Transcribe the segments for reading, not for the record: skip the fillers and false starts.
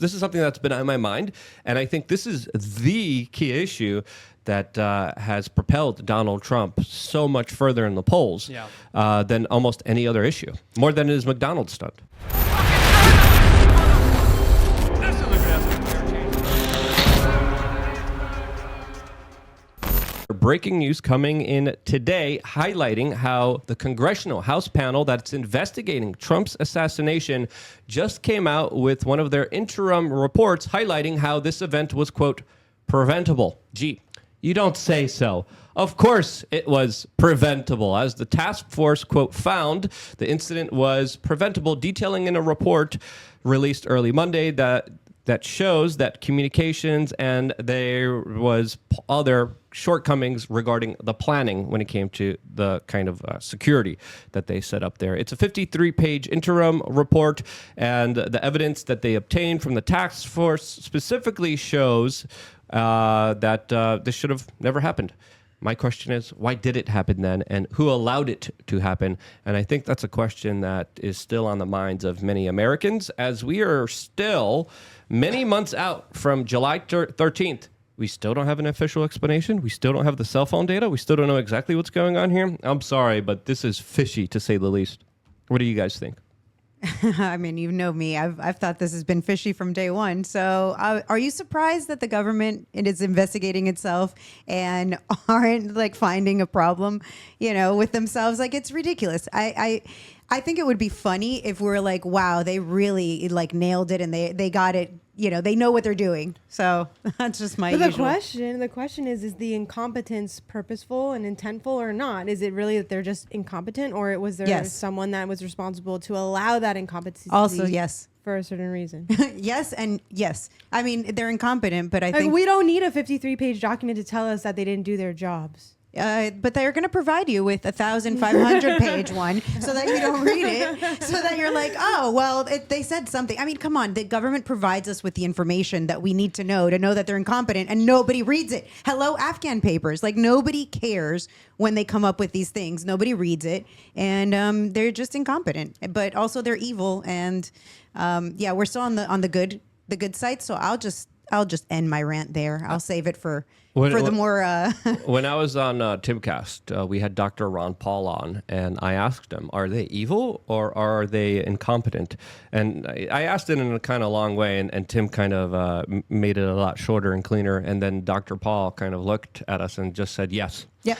This is something that's been on my mind, and I think this is the key issue that has propelled Donald Trump so much further in the polls than almost any other issue, more than his McDonald's stunt. Breaking news coming in today highlighting how the congressional House panel that's investigating Trump's assassination just came out with one of their interim reports highlighting how this event was, quote, preventable. Gee, you don't say so. Of course it was preventable. As the task force, quote, found, the incident was preventable, detailing in a report released early Monday that shows that communications and there was other shortcomings regarding the planning when it came to the kind of security that they set up there. It's a 53-page interim report, and the evidence that they obtained from the task force specifically shows that this should have never happened. My question is, why did it happen then, and who allowed it to happen? And I think that's a question that is still on the minds of many Americans, as we are still many months out from July 13th. We still don't have an official explanation. We still don't have the cell phone data. We still don't know exactly what's going on here. I'm sorry, but this is fishy, to say the least. What do you guys think? I mean, you know me. I've thought this has been fishy from day one. So are you surprised that the government is investigating itself and aren't like finding a problem, with themselves? Like, it's ridiculous. I think it would be funny if we're like, wow, they really like nailed it and they got it. They know what they're doing. So that's just my usual. The question is the incompetence purposeful and intentful or not? Is it really that they're just incompetent, or was there someone that was responsible to allow that incompetency? Also, yes. For a certain reason. Yes and yes. I mean, they're incompetent, but I think we don't need a 53-page document to tell us that they didn't do their jobs. But they're going to provide you with 1,500-page one so that you don't read it, so that you're like, oh, well, they said something. I mean, come on. The government provides us with the information that we need to know that they're incompetent, and nobody reads it. Hello, Afghan papers. Like, nobody cares when they come up with these things. Nobody reads it, and they're just incompetent. But also they're evil, and we're still on the good side. So I'll just end my rant there. I'll save it for the more... When I was on Timcast, we had Dr. Ron Paul on, and I asked him, are they evil or are they incompetent? And I asked it in a kind of long way, and Tim kind of made it a lot shorter and cleaner. And then Dr. Paul kind of looked at us and just said yes. Yep.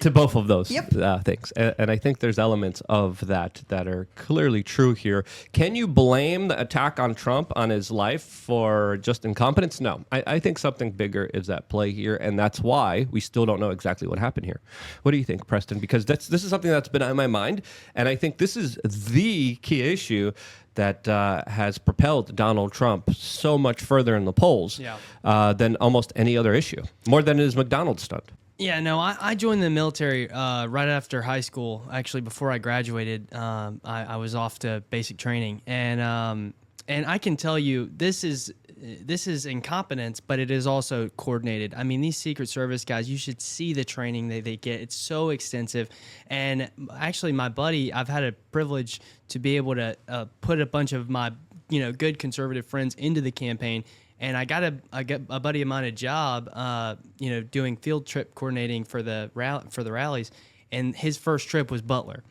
To both of those yep. Things. And I think there's elements of that are clearly true here. Can you blame the attack on Trump, on his life, for just incompetence? No. I think something bigger is at play here, and that's why we still don't know exactly what happened here. What do you think, Preston? Because this is something that's been on my mind, and I think this is the key issue that has propelled Donald Trump so much further in the polls than almost any other issue, more than his McDonald's stunt. Yeah, no, I joined the military right after high school. Actually, before I graduated, I was off to basic training, and I can tell you this is incompetence, but it is also coordinated. I mean, these Secret Service guys, you should see the training they get. It's so extensive. And actually, my buddy, I've had a privilege to be able to put a bunch of my good conservative friends into the campaign. And I got a buddy of mine a job, doing field trip coordinating for the rallies, and his first trip was Butler.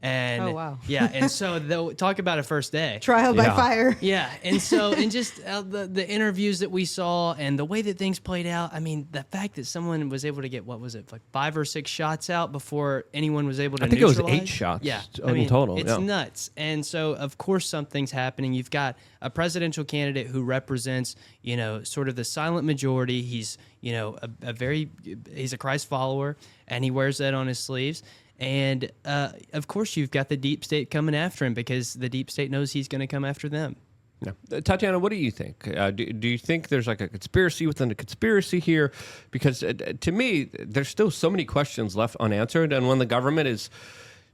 And oh, wow. Yeah, and so talk about a first day. Trial by fire. Yeah, and just the interviews that we saw and the way that things played out. I mean, the fact that someone was able to get, what was it, like 5 or 6 shots out before anyone was able to neutralize? I think it was 8 shots in total. It's nuts. And so, of course, something's happening. You've got a presidential candidate who represents, sort of the silent majority. He's, he's a Christ follower, and he wears that on his sleeves. And, of course, you've got the deep state coming after him because the deep state knows he's going to come after them. Yeah. Tatiana, what do you think? Do you think there's like a conspiracy within a conspiracy here? Because to me, there's still so many questions left unanswered. And when the government is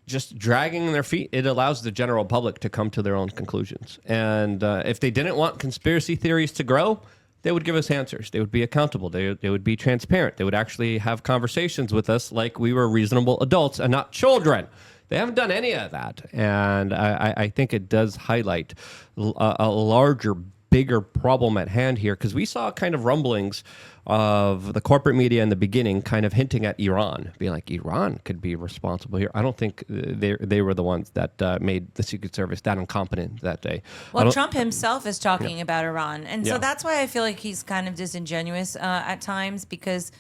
just dragging their feet, it allows the general public to come to their own conclusions. And if they didn't want conspiracy theories to grow, they would give us answers. They would be accountable. They would be transparent. They would actually have conversations with us like we were reasonable adults and not children. They haven't done any of that. And I think it does highlight a larger bigger problem at hand here, because we saw kind of rumblings of the corporate media in the beginning kind of hinting at Iran, being like, Iran could be responsible here. I don't think they were the ones that made the Secret Service that incompetent that day. Well, Trump himself is talking about Iran. And so that's why I feel like he's kind of disingenuous at times because,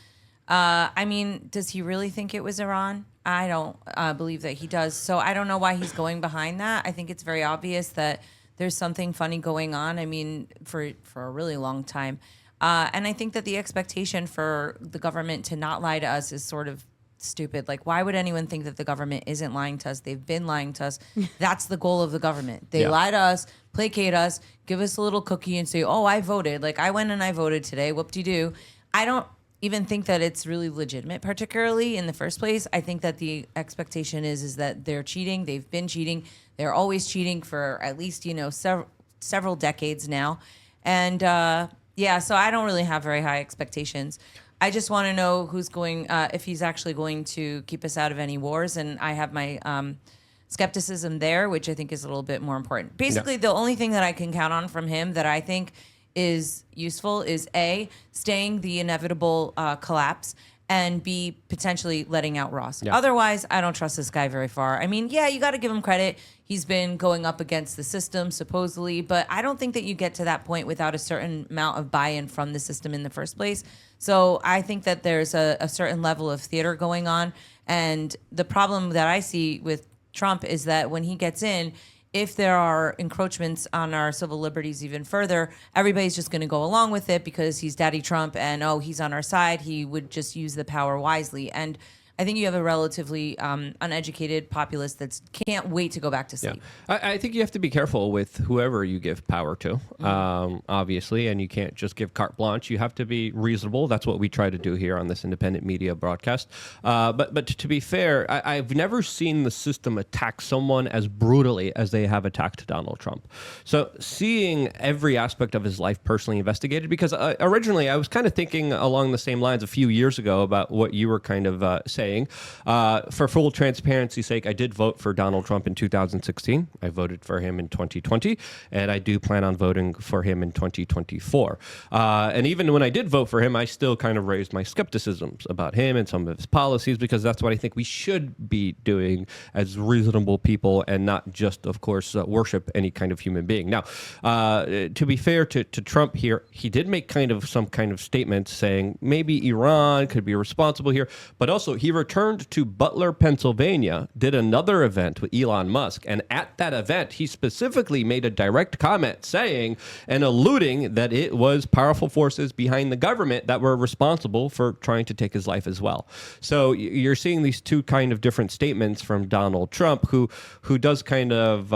I mean, does he really think it was Iran? I don't believe that he does. So I don't know why he's going behind that. I think it's very obvious that there's something funny going on. I mean, for a really long time. And I think that the expectation for the government to not lie to us is sort of stupid. Like, why would anyone think that the government isn't lying to us? They've been lying to us. That's the goal of the government. They lie to us, placate us, give us a little cookie and say, oh, I voted. Like, I went and I voted today. Whoop-de-doo. I don't even think that it's really legitimate, particularly in the first place. I think that the expectation is that they're cheating. They've been cheating. They're always cheating for at least, several decades now. And, so I don't really have very high expectations. I just want to know who's going, if he's actually going to keep us out of any wars. And I have my skepticism there, which I think is a little bit more important. Basically, the only thing that I can count on from him that I think is useful is A, staying the inevitable collapse, and B, potentially letting out Ross. Yeah. Otherwise, I don't trust this guy very far. I mean, you got to give him credit. He's been going up against the system, supposedly, but I don't think that you get to that point without a certain amount of buy-in from the system in the first place. So I think that there's a certain level of theater going on. And the problem that I see with Trump is that when he gets in, if there are encroachments on our civil liberties even further, everybody's just going to go along with it because he's Daddy Trump and, he's on our side. He would just use the power wisely. And I think you have a relatively uneducated populace that can't wait to go back to sleep. Yeah. I think you have to be careful with whoever you give power to, obviously, and you can't just give carte blanche. You have to be reasonable. That's what we try to do here on this independent media broadcast. But to be fair, I've never seen the system attack someone as brutally as they have attacked Donald Trump. So seeing every aspect of his life personally investigated, because originally I was kind of thinking along the same lines a few years ago about what you were kind of saying. For full transparency's sake, I did vote for Donald Trump in 2016. I voted for him in 2020, and I do plan on voting for him in 2024. And even when I did vote for him, I still kind of raised my skepticisms about him and some of his policies, because that's what I think we should be doing as reasonable people and not just, of course, worship any kind of human being. Now, to be fair to Trump here, he did make some kind of statement saying maybe Iran could be responsible here, but also he returned to Butler, Pennsylvania, did another event with Elon Musk, and at that event, he specifically made a direct comment saying and alluding that it was powerful forces behind the government that were responsible for trying to take his life as well. So you're seeing these two kind of different statements from Donald Trump, who does kind of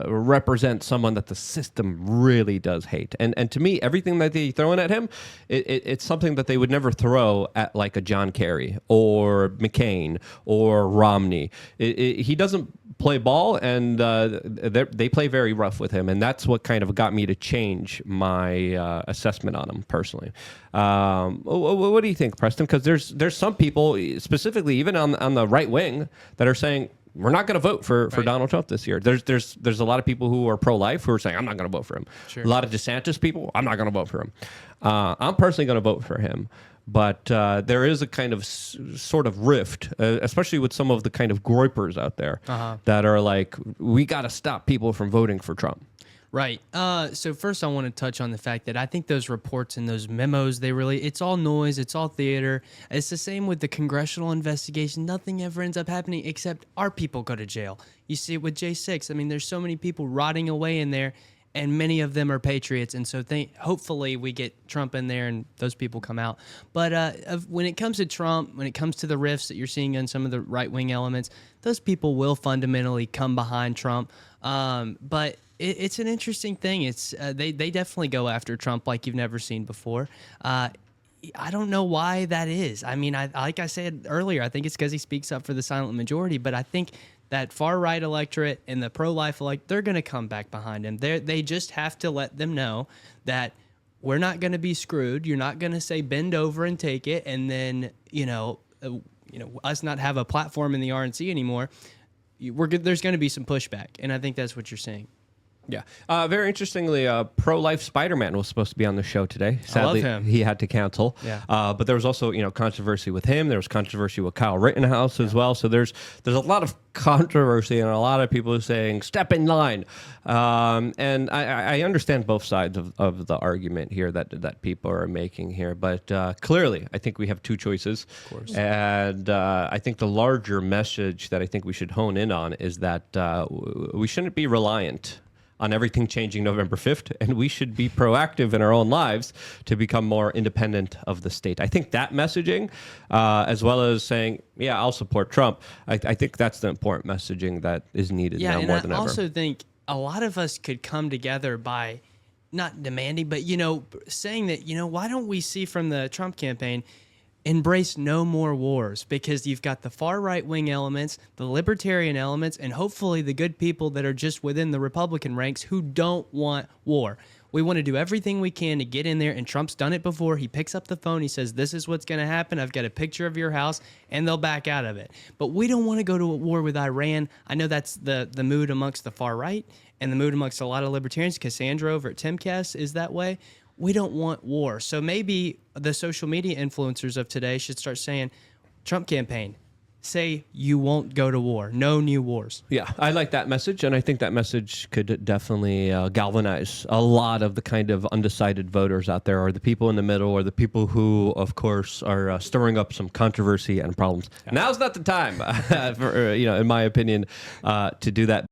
represent someone that the system really does hate. And to me, everything that they throw in at him, it's something that they would never throw at like a John Kerry or McCain or Romney. He doesn't play ball, and they play very rough with him, and that's what kind of got me to change my assessment on him personally. What do you think, Preston? Because there's some people, specifically even on the right wing, that are saying we're not going to vote for Donald Trump this year. There's a lot of people who are pro-life who are saying I'm not going to vote for him. Sure. A lot of DeSantis people, I'm not going to vote for him. I'm personally going to vote for him. But there is a kind of sort of rift, especially with some of the kind of groypers out there that are like, we got to stop people from voting for Trump. Right. So first I want to touch on the fact that I think those reports and those memos, it's all noise, it's all theater. It's the same with the congressional investigation. Nothing ever ends up happening except our people go to jail. You see it with J6. I mean, there's so many people rotting away in there, and many of them are patriots. And so hopefully we get Trump in there and those people come out. But when it comes to Trump, when it comes to the rifts that you're seeing in some of the right-wing elements, those people will fundamentally come behind Trump. But it's an interesting thing. It's they definitely go after Trump like you've never seen before. I don't know why that is. I mean, like I said earlier, I think it's because he speaks up for the silent majority, but I think that far-right electorate and the pro-life electorate, they're going to come back behind him. They just have to let them know that we're not going to be screwed. You're not going to say bend over and take it, and then us not have a platform in the RNC anymore. There's going to be some pushback, and I think that's what you're seeing. Yeah. Very interestingly, pro-life Spider-Man was supposed to be on the show today. Sadly, him. he had to cancel. Yeah. But there was also, controversy with him. There was controversy with Kyle Rittenhouse as well. So there's a lot of controversy and a lot of people saying, step in line. And I understand both sides of the argument here that people are making here. But clearly, I think we have two choices. Of course. And I think the larger message that I think we should hone in on is that we shouldn't be reliant on everything changing November 5th, and we should be proactive in our own lives to become more independent of the state. I think that messaging, as well as saying, yeah, I'll support Trump, I think that's the important messaging that is needed now more than ever. I also think a lot of us could come together by not demanding, but, saying that, why don't we see from the Trump campaign, embrace no more wars, because you've got the far right-wing elements, the libertarian elements, and hopefully the good people that are just within the Republican ranks who don't want war. We want to do everything we can to get in there, and Trump's done it before. He picks up the phone, he says, this is what's going to happen, I've got a picture of your house, and they'll back out of it. But we don't want to go to a war with Iran. I know that's the mood amongst the far right, and the mood amongst a lot of libertarians. Cassandra over at Timcast is that way. We don't want war. So maybe the social media influencers of today should start saying, Trump campaign, say you won't go to war. No new wars. Yeah, I like that message, and I think that message could definitely galvanize a lot of the kind of undecided voters out there, or the people in the middle, or the people who, of course, are stirring up some controversy and problems. Yeah. Now's not the time, in my opinion, to do that.